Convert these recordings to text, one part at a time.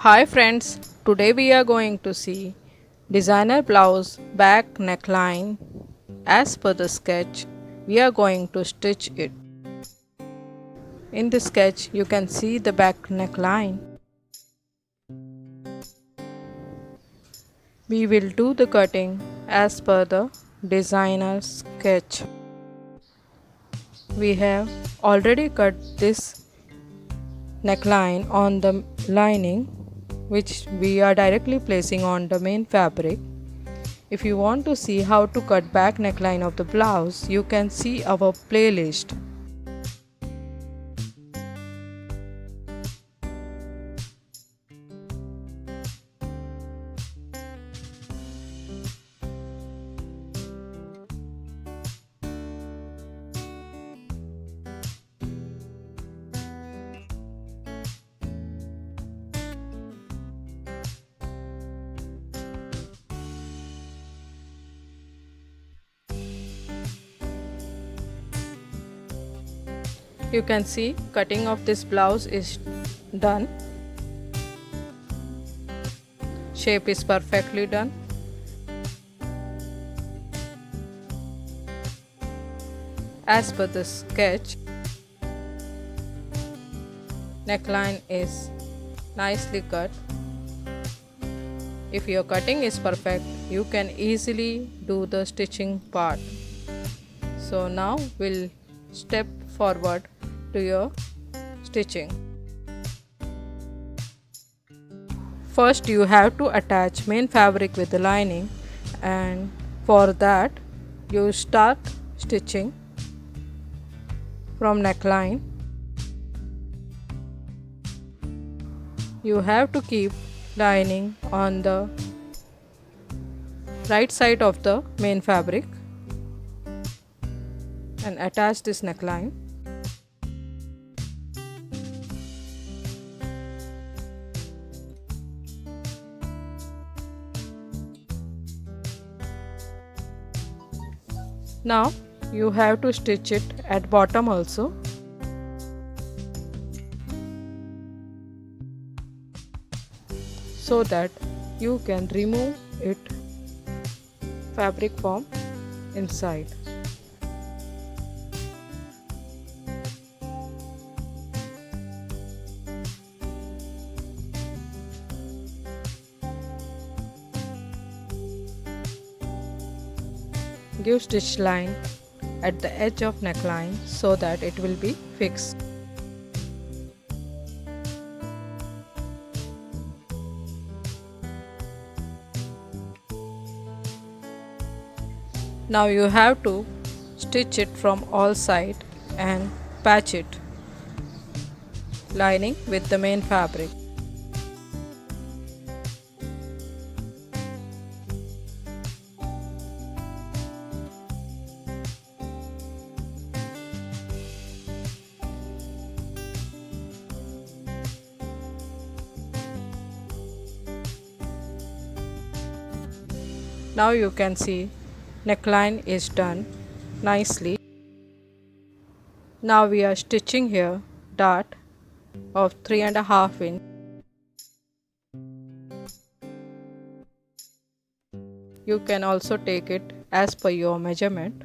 Hi friends, today we are going to see designer blouse back neckline. As per the sketch, we are going to stitch it. In the sketch, you can see the back neckline. We will do the cutting as per the designer sketch. We have already cut this neckline on the lining, which we are directly placing on the main fabric. If you want to see how to cut back neckline of the blouse, you can see our playlist. You can see cutting of this blouse is done. Shape is perfectly done. As per the sketch, neckline is nicely cut. If your cutting is perfect, you can easily do the stitching part. So now we'll step forward to your stitching. First you have to attach main fabric with the lining, and for that you start stitching from neckline. You have to keep lining on the right side of the main fabric and attach this neckline. Now you have to stitch it at bottom also. So that you can remove it fabric from inside. Give stitch line at the edge of neckline so that it will be fixed. Now you have to stitch it from all sides and patch it, lining with the main fabric. Now you can see neckline is done nicely. Now we are stitching here dart of 3.5 inch. You can also take it as per your measurement.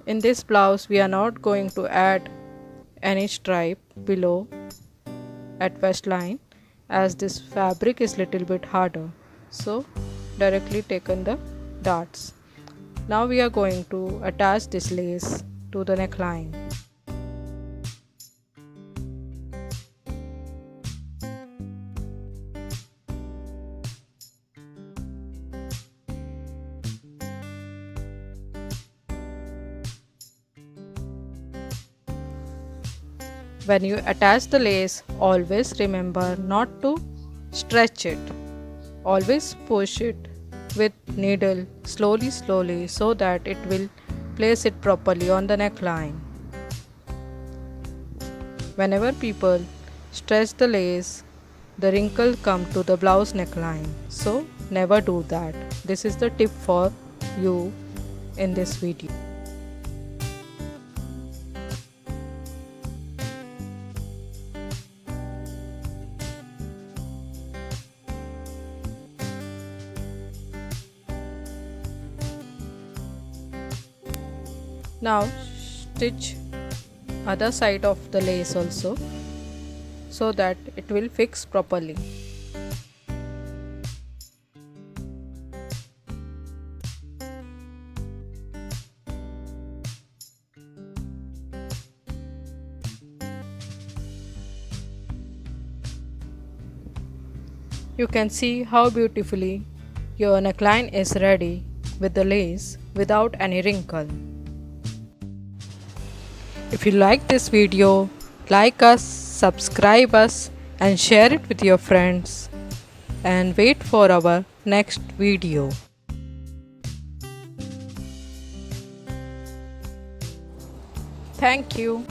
In this blouse we are not going to add any stripe below at waistline, as this fabric is little bit harder, so directly taken the darts. Now we are going to attach this lace to the neckline. When you attach the lace, always remember not to stretch it. Always push it with needle slowly so that it will place it properly on the neckline. Whenever people stretch the lace, the wrinkle come to the blouse neckline. So never do that. This is the tip for you in this video. Now stitch other side of the lace also so that it will fix properly. You can see how beautifully your neckline is ready with the lace without any wrinkle. If you like this video, like us, subscribe us and share it with your friends and wait for our next video. Thank you.